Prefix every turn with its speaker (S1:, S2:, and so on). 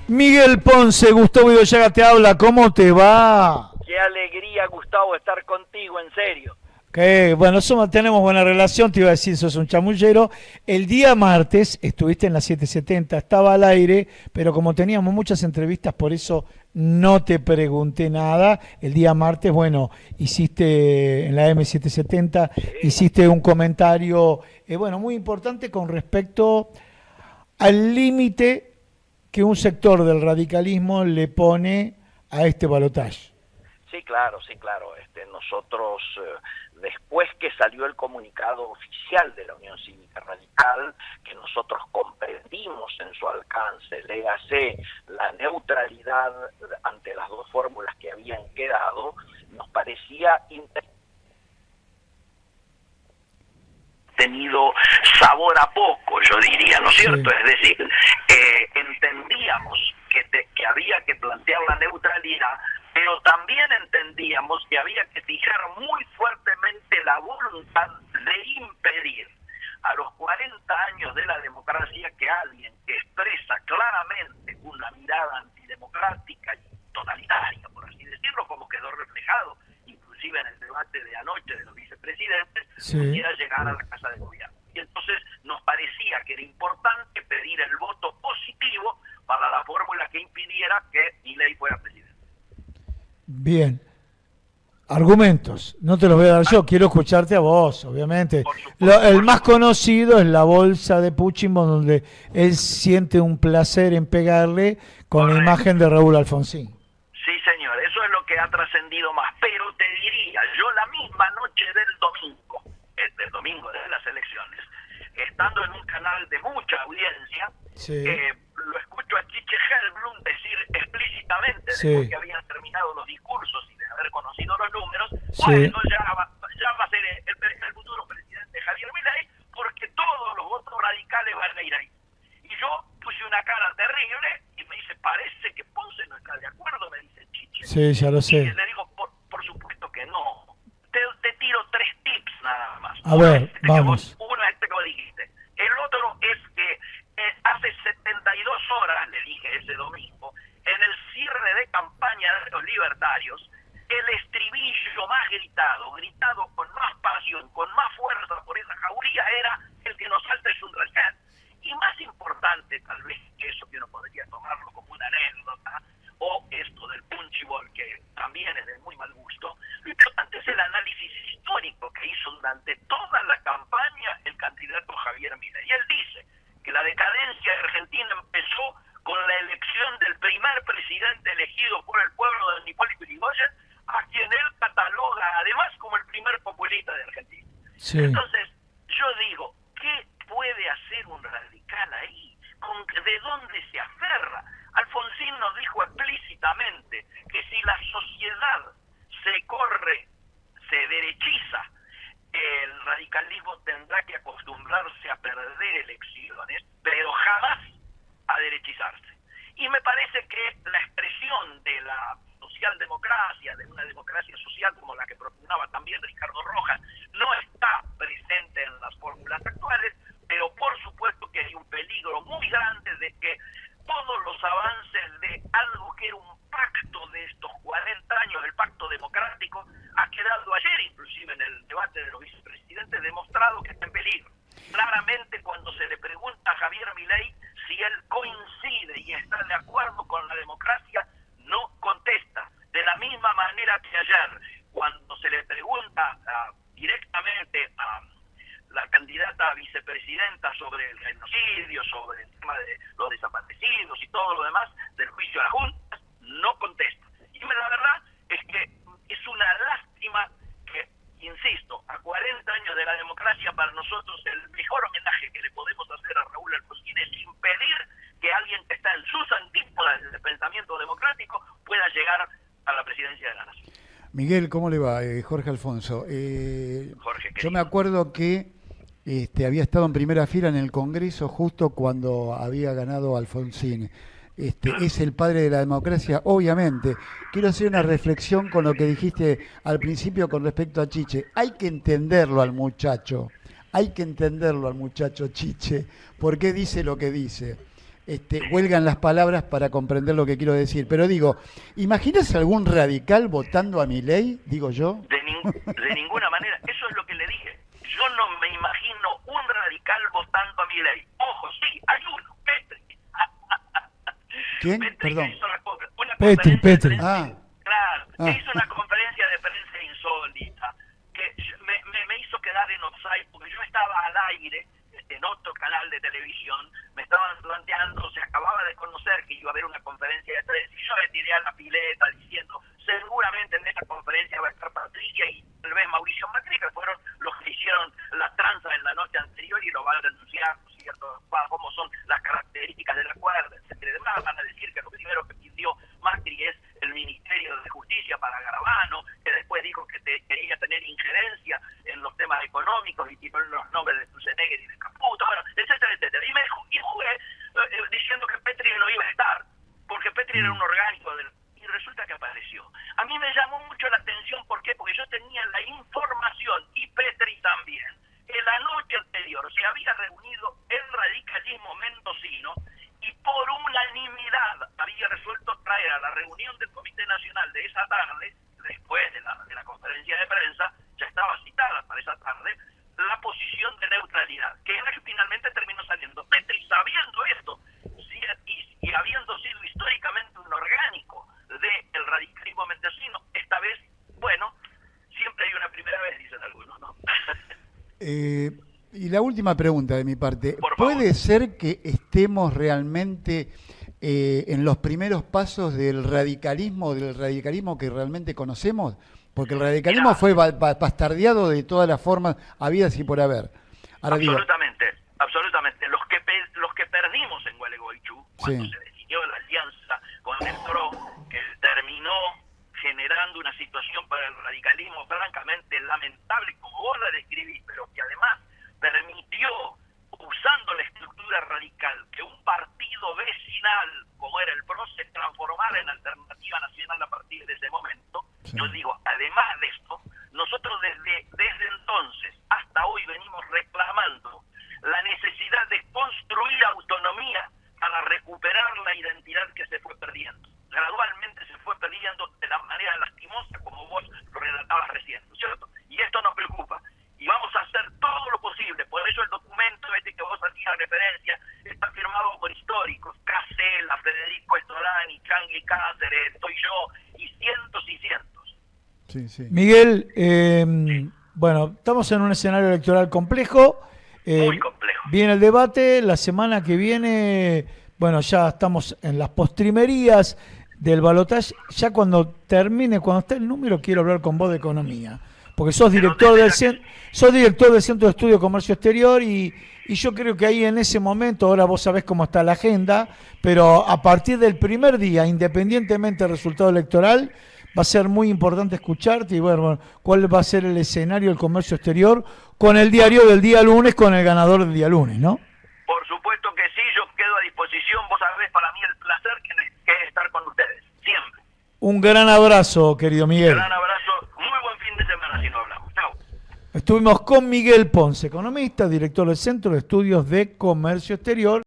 S1: Miguel Ponce, Gustavo Idoyaga te habla, ¿cómo te va?
S2: Qué alegría, Gustavo, estar contigo, en serio.
S1: Que bueno, tenemos buena relación, te iba a decir, sos un chamullero. El día martes estuviste en la 770, estaba al aire, pero como teníamos muchas entrevistas, por eso no te pregunté nada. El día martes, bueno, hiciste en la M770,
S2: Sí,
S1: hiciste un comentario, bueno, muy importante con respecto al límite que un sector del radicalismo le pone a este balotaje.
S2: sí, claro, sí, claro. Nosotros, después que salió el comunicado oficial de la Unión Cívica Radical, que nosotros comprendimos en su alcance, léase la neutralidad ante las dos fórmulas que habían quedado, nos parecía tenido sabor a poco, yo diría, ¿no es cierto?
S1: Sí,
S2: Es decir, entendíamos que había que plantear la neutralidad, pero también entendíamos que había que fijar muy fuertemente la voluntad de impedir a los 40 años de la democracia que alguien que expresa claramente una mirada antidemocrática y totalitaria, por así decirlo, como quedó reflejado inclusive en el debate de anoche de los vicepresidentes,
S1: sí.
S2: pudiera llegar a la Casa de Gobierno. Y entonces nos parecía que era importante pedir el voto positivo para la fórmula que impidiera que Milei fuera presidente.
S1: Bien. Argumentos, no te los voy a dar yo, quiero escucharte a vos, obviamente.
S2: Por supuesto,
S1: El
S2: por
S1: más
S2: supuesto.
S1: conocido es la bolsa de Puchimo, donde él siente un placer en pegarle con la
S2: Correcto.
S1: imagen de Raúl Alfonsín.
S2: Sí, señor, eso es lo que ha trascendido más. Pero te diría, yo la misma noche del domingo de las elecciones, estando en un canal de mucha audiencia,
S1: Sí,
S2: lo escucho a Chiche Helblum decir explícitamente, después
S1: sí,
S2: que habían terminado los discursos y de haber conocido los números,
S1: sí.
S2: bueno, ya va a ser el futuro presidente Javier Milei, porque todos los votos radicales van a ir ahí. Y yo puse una cara terrible y me dice, parece que Ponce no está de acuerdo, me dice Chiche.
S1: Sí, ya lo
S2: Y
S1: sé.
S2: le digo, por supuesto que no. Te tiro 3 tips nada más.
S1: A ver, vamos.
S2: Uno es este que vos dijiste. El otro es que hace 72 horas, le dije ese domingo, en el cierre de campaña de los libertarios, el estribillo más gritado con más pasión, con más fuerza por esa jauría, era el que nos salta es un radical. Y más importante, tal vez, que eso que uno podría tomarlo como una anécdota, o esto del punchiball, que también es de muy mal gusto, lo importante es el análisis histórico que hizo durante toda la campaña el candidato Javier Milei. Y él dice que la decadencia de Argentina empezó con la elección del primer presidente elegido por el pueblo de Hipólito Yrigoyen, a quien él cataloga además como el primer populista de Argentina.
S1: Sí,
S2: Entonces, yo digo, ¿qué puede hacer un radical ahí? ¿De dónde se aferra? Alfonsín nos dijo explícitamente que si la sociedad se derechiza, el radicalismo tendrá que acostumbrarse a perder elecciones, pero jamás a derechizarse. Y me parece que la expresión de la socialdemocracia, de una democracia social como la que propugnaba también Ricardo Rojas, no está presente en las fórmulas actuales, pero por supuesto que hay un peligro muy grande de que todos los avances de algo que era un pacto de estos 40 años, el pacto democrático, ha quedado ayer, inclusive en el debate de los vicepresidentes, demostrado que está en peligro. Claramente, cuando se le pregunta a Javier Milei si él coincide y está de acuerdo con la democracia, no contesta. De la misma manera que ayer, cuando se le pregunta directamente a la candidata a vicepresidenta sobre el genocidio, sobre el tema de los desaparecidos y todo lo demás del juicio a las juntas, no contesta. Y la verdad es que es una lástima que, insisto, a 40 años de la democracia, para nosotros el mejor homenaje que le podemos hacer a Raúl Alfonsín es impedir que alguien que está en sus antípodas del pensamiento democrático pueda llegar a la presidencia de la nación.
S3: Miguel, ¿cómo le va? Jorge Alfonso.
S2: Jorge,
S3: Yo me
S2: querido.
S3: acuerdo que había estado en primera fila en el Congreso justo cuando había ganado Alfonsín. Es el padre de la democracia, obviamente. Quiero hacer una reflexión con lo que dijiste al principio con respecto a Chiche. Hay que entenderlo al muchacho Chiche, por qué dice lo que dice. huelgan las palabras para comprender lo que quiero decir. Pero digo, ¿imaginas algún radical votando a Milei? Digo yo.
S2: De ninguna manera. Eso es lo que le dije. Yo no me imagino un radical votando a Milei. Ojo, sí, hay uno, Petri.
S3: ¿Quién?
S2: Petri
S3: Perdón.
S2: que hizo una
S1: Petri.
S2: conferencia de prensa.
S3: Ah.
S2: Claro,
S3: Ah.
S2: hizo una conferencia de prensa insólita que me hizo quedar en offside porque yo estaba al aire en otro canal de televisión, me estaban planteando, se acababa de conocer que iba a haber una conferencia de prensa y yo me tiré a la pileta diciendo, seguramente en esa conferencia va a estar Patricia y tal vez Mauricio Macri, que fueron los que hicieron la tranza en la noche anterior y lo van a denunciar, ¿no es cierto?, cómo son las características de la cuerda, etcétera, y demás. Van a decir que lo primero que pidió Macri es el Ministerio de Justicia para Garabano, que después dijo que quería tener injerencia en los temas económicos y tiró los nombres de Schwarzenegger y de Caputo, bueno, etcétera, etcétera. Y jugué diciendo que Petri no iba a estar, porque Petri era un orgánico y resulta que apareció. A mí me llamó mucho la atención, ¿por qué? Porque yo tenía la información, y Petri también, que la noche anterior se había reunido el radicalismo mendocino y por unanimidad había resuelto traer a la reunión del Comité Nacional de esa tarde, después de la conferencia de prensa, ya estaba citada para esa tarde, la posición de neutralidad, que es la que finalmente terminó saliendo. Petri, sabiendo esto, y habiendo sido históricamente un orgánico del radicalismo mendocino, esta vez, bueno, siempre hay una primera vez, dicen algunos, ¿no?
S3: Y la última pregunta de mi parte.
S2: Por favor.
S3: ¿Puede ser que estemos realmente en los primeros pasos del radicalismo que realmente conocemos? Porque el radicalismo fue bastardeado de todas las formas habidas y por haber. Ahora
S2: Absolutamente. Los que perdimos en Gualeguaychú, cuando
S3: Sí.
S2: se decidió la alianza con el PRO, que terminó generando una situación para el radicalismo francamente lamentable, como vos la describís, pero que además permitió, usando la estructura radical, que un partido vecinal, como era el PRO, se transformara en alternativa nacional a partir de ese momento.
S3: Sí.
S2: Yo digo, además de esto, nosotros desde entonces hasta hoy venimos reclamando la necesidad de construir autonomía para recuperar la identidad que se fue perdiendo. Gradualmente se fue perdiendo de la manera lastimosa como vos lo relatabas recién, ¿no es cierto? Y esto nos preocupa. Y vamos a hacer todo lo posible. Por eso el documento que vos hacías referencia está firmado por históricos, Casella, Federico Estolani, Changi Cáceres, estoy yo, y cientos y cientos.
S3: Sí, sí.
S1: Miguel, bueno, estamos en un escenario electoral complejo.
S2: Muy complejo.
S1: Viene el debate, la semana que viene, bueno, ya estamos en las postrimerías del balotaje. Ya cuando termine, cuando esté el número, quiero hablar con vos de economía. Porque sos director del Centro de Estudio de Comercio Exterior y yo creo que ahí en ese momento, ahora vos sabés cómo está la agenda, pero a partir del primer día, independientemente del resultado electoral, va a ser muy importante escucharte y bueno, cuál va a ser el escenario del comercio exterior con el diario del día lunes, con el ganador del día lunes, ¿no?
S2: Por supuesto que sí, yo quedo a disposición. Vos sabés para mí el placer que es estar con ustedes, siempre.
S1: Un gran abrazo, querido Miguel.
S2: Gran abrazo, muy buen fin de semana si no hablamos. Chao.
S1: Estuvimos con Miguel Ponce, economista, director del Centro de Estudios de Comercio Exterior.